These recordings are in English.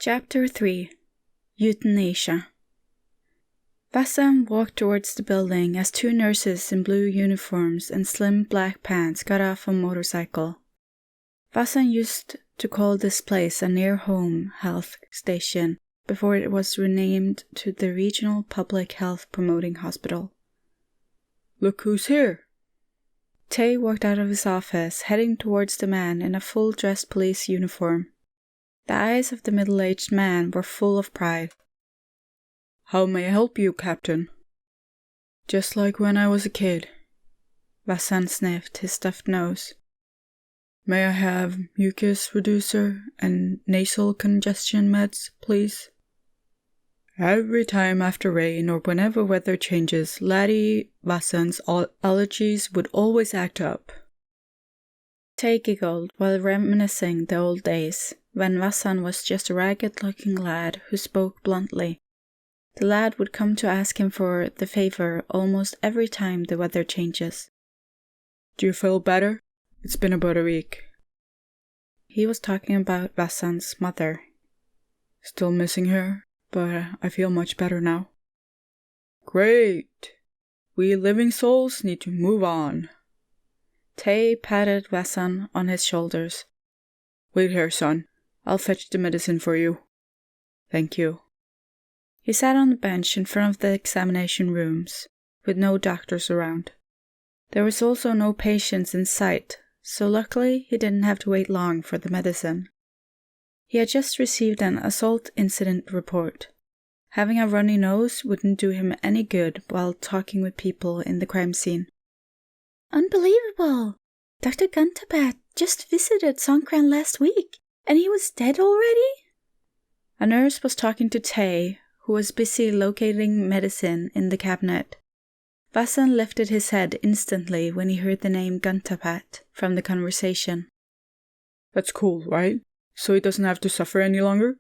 Chapter 3 Euthanasia. Vassan walked towards the building as two nurses in blue uniforms and slim black pants got off a motorcycle. Vassan used to call this place a near-home health station before it was renamed to the Regional Public Health Promoting Hospital. Look who's here! Tay walked out of his office, heading towards the man in a full-dressed police uniform. The eyes of the middle-aged man were full of pride. How may I help you, Captain? Just like when I was a kid. Vassan sniffed his stuffed nose. May I have mucus reducer and nasal congestion meds, please? Every time after rain or whenever weather changes, Laddie Vassan's allergies would always act up. Tay giggled while reminiscing the old days, when Vassan was just a ragged-looking lad who spoke bluntly. The lad would come to ask him for the favor almost every time the weather changes. Do you feel better? It's been about a week. He was talking about Vassan's mother. Still missing her, but I feel much better now. Great! We living souls need to move on. Tay patted Vassan on his shoulders. Wait here, son. I'll fetch the medicine for you. Thank you. He sat on the bench in front of the examination rooms, with no doctors around. There was also no patients in sight, so luckily he didn't have to wait long for the medicine. He had just received an assault incident report. Having a runny nose wouldn't do him any good while talking with people in the crime scene. Unbelievable! Dr. Guntabat just visited Songkran last week, and he was dead already? A nurse was talking to Tay, who was busy locating medicine in the cabinet. Vassan lifted his head instantly when he heard the name Guntabat from the conversation. That's cool, right? So he doesn't have to suffer any longer?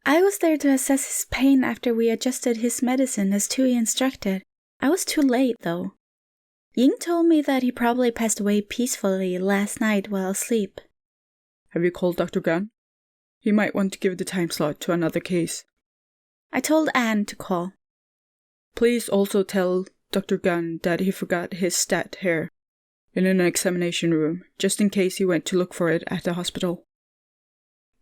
I was there to assess his pain after we adjusted his medicine as Tui instructed. I was too late, though. Ying told me that he probably passed away peacefully last night while asleep. Have you called Dr. Gunn? He might want to give the time slot to another case. I told Anne to call. Please also tell Dr. Gunn that he forgot his stat here in an examination room, just in case he went to look for it at the hospital.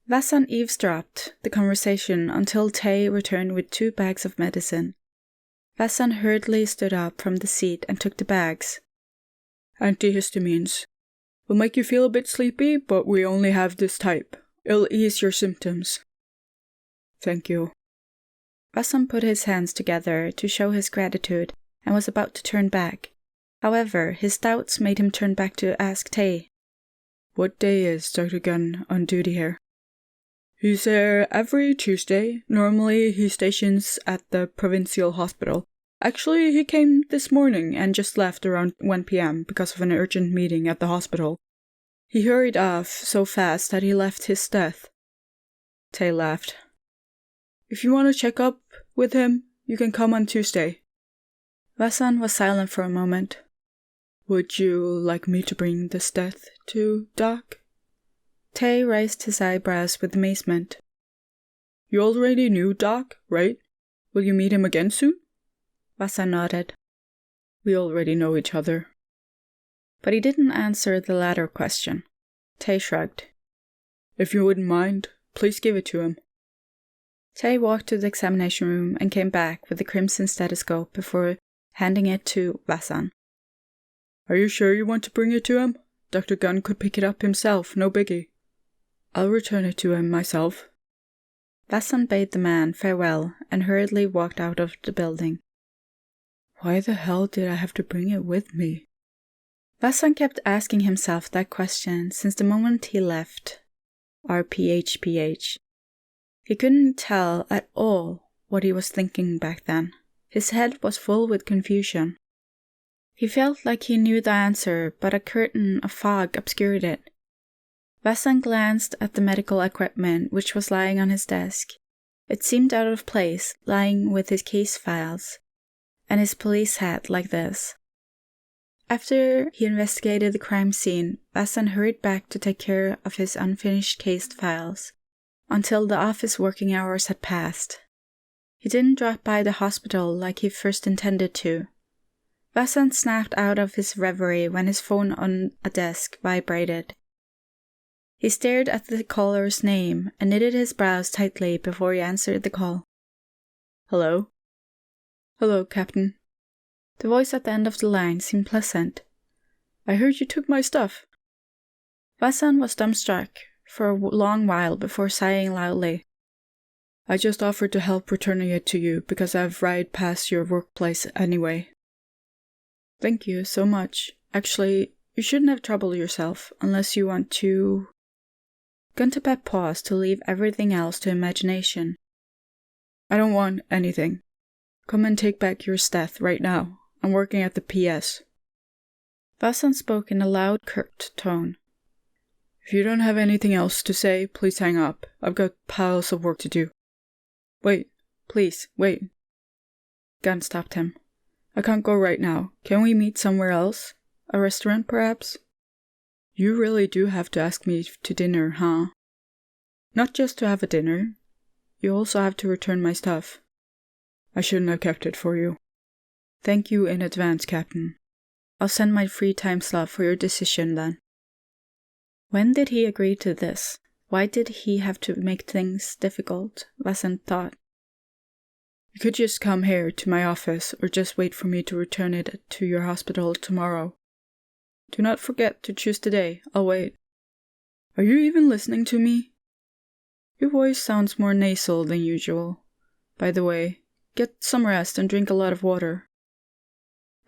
Vassan eavesdropped the conversation until Tay returned with 2 bags of medicine. Vassan hurriedly stood up from the seat and took the bags. Antihistamines. Will make you feel a bit sleepy, but we only have this type. It'll ease your symptoms. Thank you. Vassan put his hands together to show his gratitude and was about to turn back. However, his doubts made him turn back to ask Tay. What day is Dr. Gunn on duty here? He's there every Tuesday. Normally he stations at the provincial hospital. Actually, he came this morning and just left around 1 p.m. because of an urgent meeting at the hospital. He hurried off so fast that he left his death. Tay laughed. If you want to check up with him, you can come on Tuesday. Vassan was silent for a moment. Would you like me to bring this death to Doc? Tay raised his eyebrows with amazement. You already knew Doc, right? Will you meet him again soon? Vassan nodded. We already know each other. But he didn't answer the latter question. Tay shrugged. If you wouldn't mind, please give it to him. Tay walked to the examination room and came back with the crimson stethoscope before handing it to Vassan. Are you sure you want to bring it to him? Dr. Gunn could pick it up himself, no biggie. I'll return it to him myself. Vassan bade the man farewell and hurriedly walked out of the building. Why the hell did I have to bring it with me? Vassan kept asking himself that question since the moment he left RPHPH. He couldn't tell at all what he was thinking back then. His head was full with confusion. He felt like he knew the answer, but a curtain of fog obscured it. Vassan glanced at the medical equipment which was lying on his desk. It seemed out of place, lying with his case files, and his police hat like this. After he investigated the crime scene, Vassan hurried back to take care of his unfinished case files. until the office working hours had passed. He didn't drop by the hospital like he first intended to. Vasan snapped out of his reverie when his phone on a desk vibrated. He stared at the caller's name and knitted his brows tightly before he answered the call. Hello? Hello, Captain. The voice at the end of the line seemed pleasant. I heard you took my stuff. Vasan was dumbstruck for a long while before sighing loudly. I just offered to help returning it to you because I've ride past your workplace anyway. Thank you so much. Actually, you shouldn't have troubled yourself unless you want to... Guntapet paused to leave everything else to imagination. I don't want anything. Come and take back your stuff right now. I'm working at the PS. Vasan spoke in a loud, curt tone. If you don't have anything else to say, please hang up. I've got piles of work to do. Wait, please, wait. Gunn stopped him. I can't go right now. Can we meet somewhere else? A restaurant, perhaps? You really do have to ask me to dinner, huh? Not just to have a dinner. You also have to return my stuff. I shouldn't have kept it for you. Thank you in advance, Captain. I'll send my free time slot for your decision then. When did he agree to this? Why did he have to make things difficult? Vasan thought. You could just come here to my office or just wait for me to return it to your hospital tomorrow. Do not forget to choose the day. I'll wait. Are you even listening to me? Your voice sounds more nasal than usual. By the way, get some rest and drink a lot of water.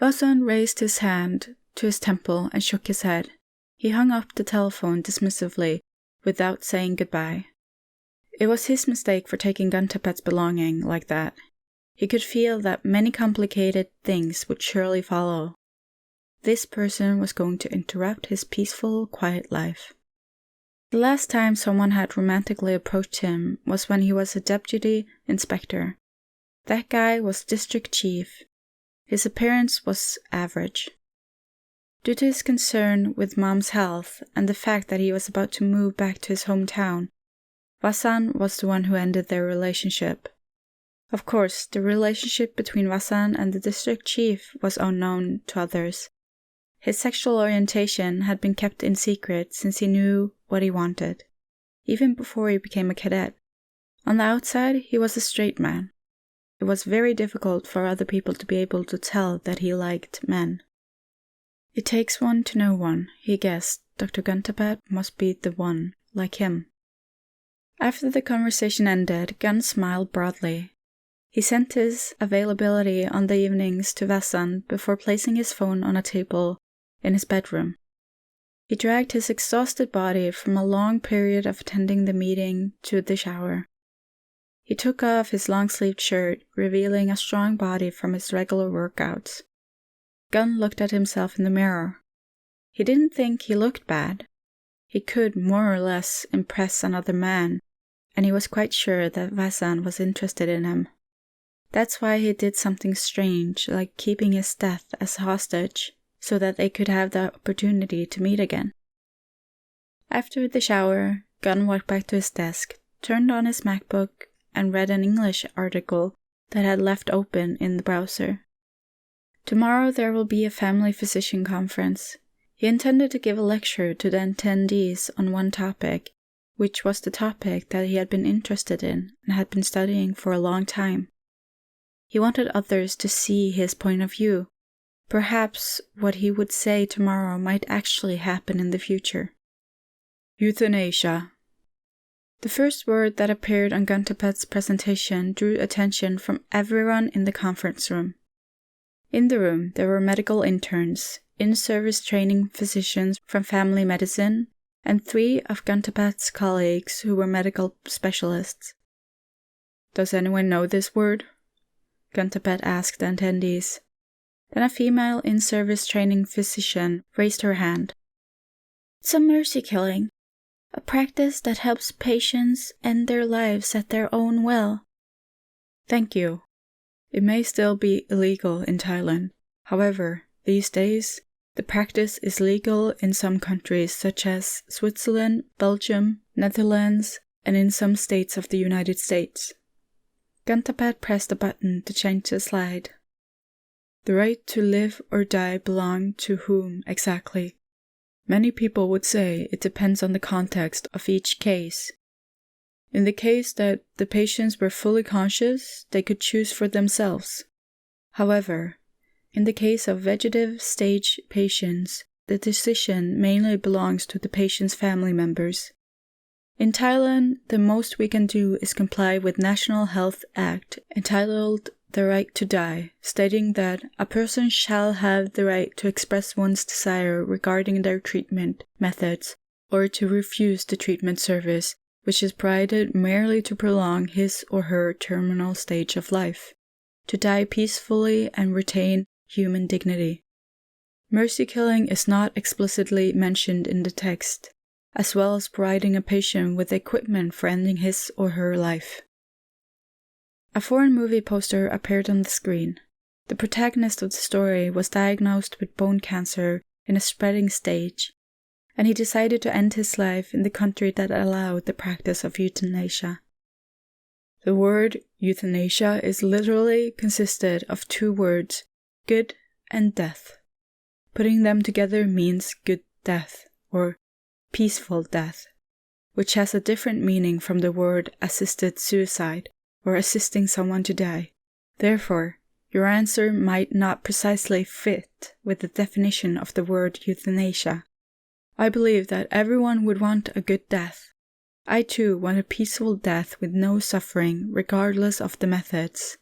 Vasan raised his hand to his temple and shook his head. He hung up the telephone dismissively, without saying goodbye. It was his mistake for taking Guntapet's belonging like that. He could feel that many complicated things would surely follow. This person was going to interrupt his peaceful, quiet life. The last time someone had romantically approached him was when he was a deputy inspector. That guy was district chief. His appearance was average. Due to his concern with Mom's health and the fact that he was about to move back to his hometown, Vasan was the one who ended their relationship. Of course, the relationship between Vasan and the district chief was unknown to others. His sexual orientation had been kept in secret since he knew what he wanted, even before he became a cadet. On the outside, he was a straight man. It was very difficult for other people to be able to tell that he liked men. It takes one to know one, he guessed. Dr. Guntapet must be the one, like him. After the conversation ended, Gunn smiled broadly. He sent his availability on the evenings to Vasan before placing his phone on a table in his bedroom. He dragged his exhausted body from a long period of attending the meeting to the shower. He took off his long-sleeved shirt, revealing a strong body from his regular workouts. Gunn looked at himself in the mirror. He didn't think he looked bad. He could more or less impress another man, and he was quite sure that Vasan was interested in him. That's why he did something strange, like keeping his death as hostage, so that they could have the opportunity to meet again. After the shower, Gunn walked back to his desk, turned on his MacBook, and read an English article that had left open in the browser. Tomorrow there will be a family physician conference. He intended to give a lecture to the attendees on one topic, which was the topic that he had been interested in and had been studying for a long time. He wanted others to see his point of view. Perhaps what he would say tomorrow might actually happen in the future. Euthanasia. The first word that appeared on Guntapet's presentation drew attention from everyone in the conference room. In the room, there were medical interns, in-service training physicians from family medicine, and 3 of Guntapet's colleagues who were medical specialists. Does anyone know this word? Guntapet asked the attendees. Then a female in-service training physician raised her hand. It's a mercy killing, a practice that helps patients end their lives at their own will. Thank you. It may still be illegal in Thailand. However, these days, the practice is legal in some countries such as Switzerland, Belgium, Netherlands, and in some states of the United States. Guntapad pressed a button to change the slide. The right to live or die belonged to whom exactly? Many people would say it depends on the context of each case. In the case that the patients were fully conscious, they could choose for themselves. However, in the case of vegetative stage patients, the decision mainly belongs to the patient's family members. In Thailand, the most we can do is comply with National Health Act entitled The Right to Die, stating that a person shall have the right to express one's desire regarding their treatment methods or to refuse the treatment service, which is provided merely to prolong his or her terminal stage of life, to die peacefully and retain human dignity. Mercy killing is not explicitly mentioned in the text, as well as providing a patient with equipment for ending his or her life. A foreign movie poster appeared on the screen. The protagonist of the story was diagnosed with bone cancer in a spreading stage, and he decided to end his life in the country that allowed the practice of euthanasia. The word euthanasia is literally consisted of two words, good and death. Putting them together means good death, or peaceful death, which has a different meaning from the word assisted suicide, or assisting someone to die. Therefore, your answer might not precisely fit with the definition of the word euthanasia. I believe that everyone would want a good death. I too want a peaceful death with no suffering, regardless of the methods.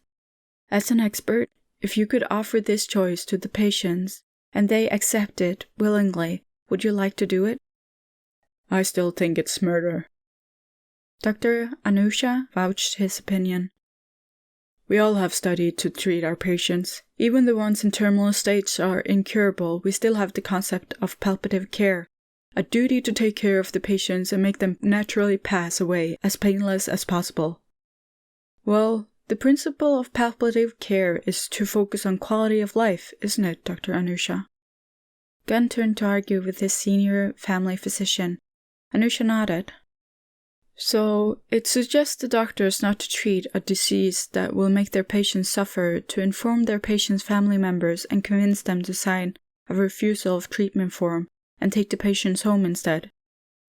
As an expert, if you could offer this choice to the patients, and they accept it willingly, would you like to do it? I still think it's murder. Dr. Anusha vouched his opinion. We all have studied to treat our patients. Even the ones in terminal states are incurable. We still have the concept of palliative care, a duty to take care of the patients and make them naturally pass away as painless as possible. Well, the principle of palliative care is to focus on quality of life, isn't it, Dr. Anusha? Gunn turned to argue with his senior family physician. Anusha nodded. So, it suggests the doctors not to treat a disease that will make their patients suffer, to inform their patients' family members and convince them to sign a refusal of treatment form and take the patients home instead.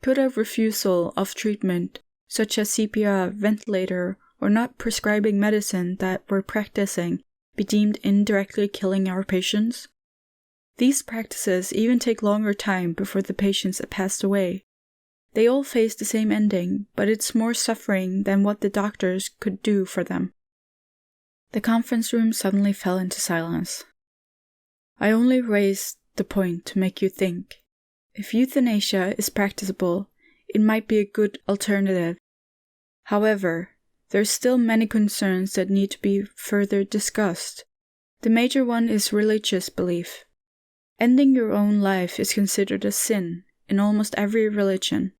Could a refusal of treatment, such as CPR, ventilator, or not prescribing medicine that we're practicing, be deemed indirectly killing our patients? These practices even take longer time before the patients have passed away. They all face the same ending, but it's more suffering than what the doctors could do for them. The conference room suddenly fell into silence. I only raised the point to make you think. If euthanasia is practicable, it might be a good alternative. However, there are still many concerns that need to be further discussed. The major one is religious belief. Ending your own life is considered a sin in almost every religion.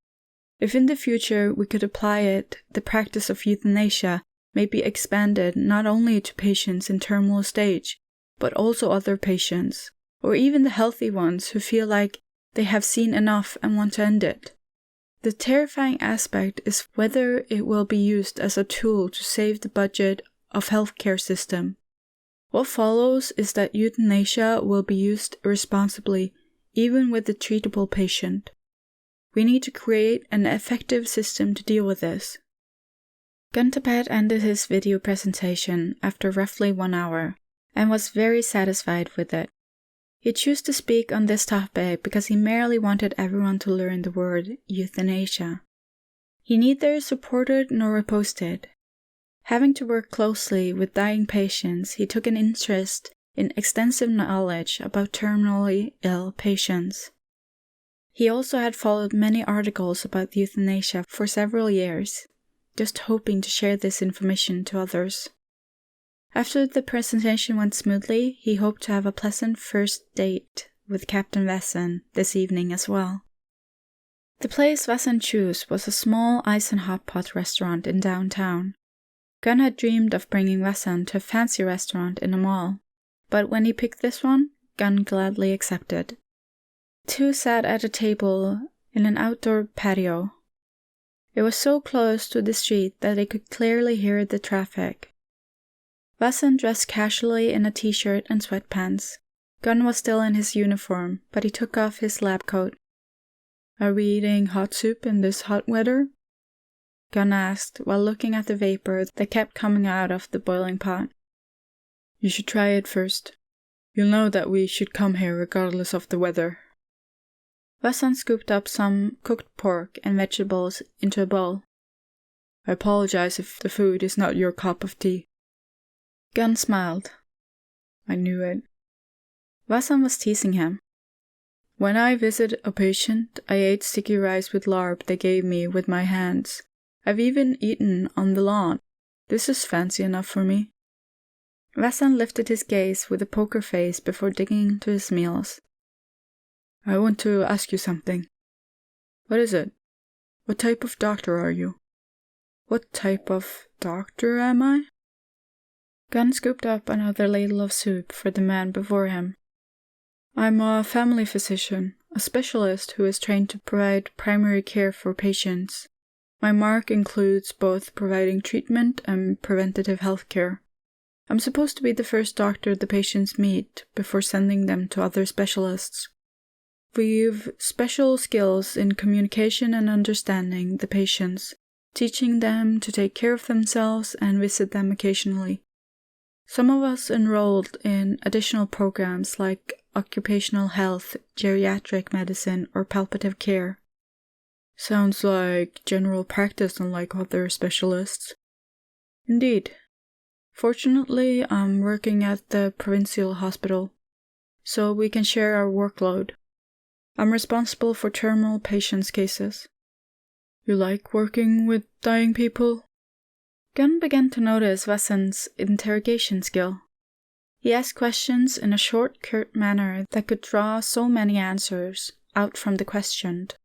If in the future we could apply it, the practice of euthanasia may be expanded not only to patients in terminal stage, but also other patients, or even the healthy ones who feel like they have seen enough and want to end it. The terrifying aspect is whether it will be used as a tool to save the budget of healthcare system. What follows is that euthanasia will be used irresponsibly, even with the treatable patient. We need to create an effective system to deal with this. Guntapad ended his video presentation after roughly 1 hour, and was very satisfied with it. He chose to speak on this topic because he merely wanted everyone to learn the word euthanasia. He neither supported nor opposed it. Having to work closely with dying patients, he took an interest in extensive knowledge about terminally ill patients. He also had followed many articles about euthanasia for several years, just hoping to share this information to others. After the presentation went smoothly, he hoped to have a pleasant first date with Captain Wesson this evening as well. The place Wesson chose was a small ice and hot pot restaurant in downtown. Gunn had dreamed of bringing Wesson to a fancy restaurant in a mall, but when he picked this one, Gunn gladly accepted. Two sat at a table in an outdoor patio. It was so close to the street that they could clearly hear the traffic. Vasan dressed casually in a t-shirt and sweatpants. Gunn was still in his uniform, but he took off his lab coat. "Are we eating hot soup in this hot weather?" Gunn asked, while looking at the vapor that kept coming out of the boiling pot. "You should try it first. You'll know that we should come here regardless of the weather." Vasan scooped up some cooked pork and vegetables into a bowl. "I apologize if the food is not your cup of tea." Gunn smiled. "I knew it." Vasan was teasing him. "When I visit a patient, I ate sticky rice with larb they gave me with my hands. I've even eaten on the lawn. This is fancy enough for me." Vasan lifted his gaze with a poker face before digging into his meals. "I want to ask you something." "What is it?" "What type of doctor are you?" "What type of doctor am I?" Gunn scooped up another ladle of soup for the man before him. "I'm a family physician, a specialist who is trained to provide primary care for patients. My mark includes both providing treatment and preventative health care. I'm supposed to be the first doctor the patients meet before sending them to other specialists. We've special skills in communication and understanding the patients, teaching them to take care of themselves and visit them occasionally. Some of us enrolled in additional programs like occupational health, geriatric medicine, or palliative care." "Sounds like general practice unlike other specialists." "Indeed. Fortunately, I'm working at the provincial hospital, so we can share our workload. I'm responsible for terminal patients' cases." "You like working with dying people?" Gunn began to notice Vasan's interrogation skill. He asked questions in a short, curt manner that could draw so many answers out from the questioned.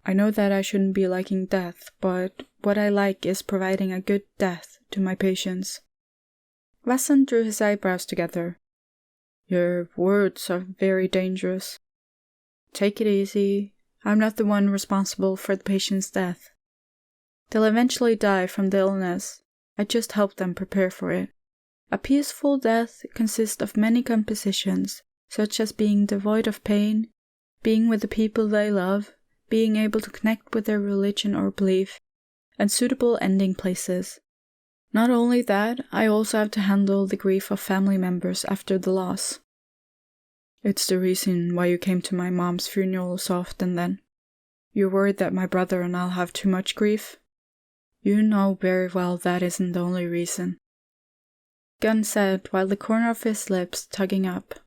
"I know that I shouldn't be liking death, but what I like is providing a good death to my patients." Vasan drew his eyebrows together. "Your words are very dangerous." "Take it easy. I'm not the one responsible for the patient's death. They'll eventually die from the illness. I just help them prepare for it. A peaceful death consists of many compositions, such as being devoid of pain, being with the people they love, being able to connect with their religion or belief, and suitable ending places. Not only that, I also have to handle the grief of family members after the loss." "It's the reason why you came to my mom's funeral so often then? You're worried that my brother and I'll have too much grief?" "You know very well that isn't the only reason," Gunn said while the corner of his lips tugging up.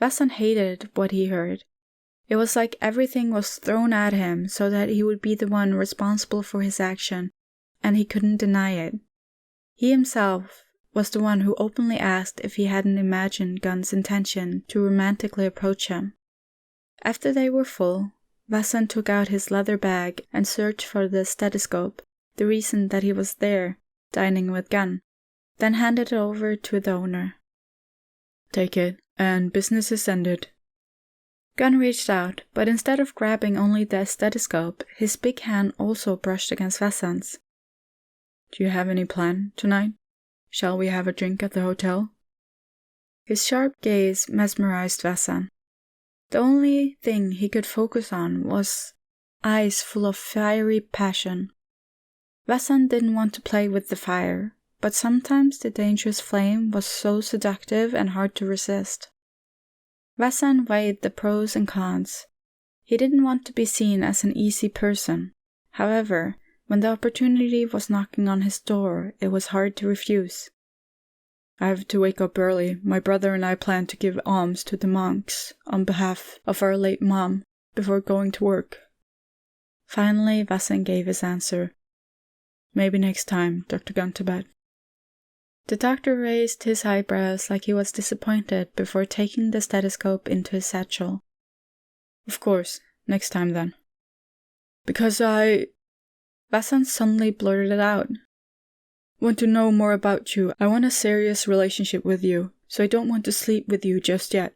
Vasan hated what he heard. It was like everything was thrown at him so that he would be the one responsible for his action, and he couldn't deny it. He himself was the one who openly asked if he hadn't imagined Gunn's intention to romantically approach him. After they were full, Vasan took out his leather bag and searched for the stethoscope, the reason that he was there, dining with Gunn, then handed it over to the owner. "Take it, and business is ended." Gunn reached out, but instead of grabbing only the stethoscope, his big hand also brushed against Vasan's. "Do you have any plan tonight? Shall we have a drink at the hotel?" His sharp gaze mesmerized Vasan. The only thing he could focus on was eyes full of fiery passion. Vasan didn't want to play with the fire, but sometimes the dangerous flame was so seductive and hard to resist. Vasan weighed the pros and cons. He didn't want to be seen as an easy person. However, when the opportunity was knocking on his door, it was hard to refuse. "I have to wake up early. My brother and I plan to give alms to the monks on behalf of our late mom before going to work." Finally, Vasan gave his answer. "Maybe next time, Dr. Guntebet." The doctor raised his eyebrows like he was disappointed before taking the stethoscope into his satchel. "Of course, next time then." "Because Vasan suddenly blurted it out. "Want to know more about you. I want a serious relationship with you, so I don't want to sleep with you just yet.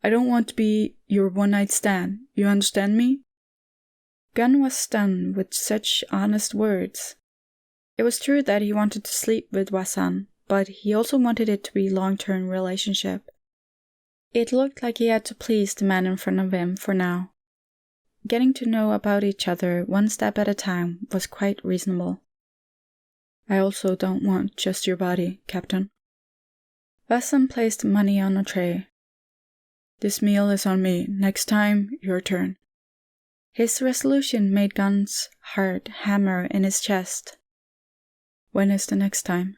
I don't want to be your one-night stand. You understand me?" Gunn was stunned with such honest words. It was true that he wanted to sleep with Wasan, but he also wanted it to be a long-term relationship. It looked like he had to please the man in front of him for now. Getting to know about each other one step at a time was quite reasonable. I also don't want just your body, Captain. Wasan placed money on a tray. This meal is on me. Next time, your turn. His resolution made Gunn's heart hammer in his chest. When is the next time?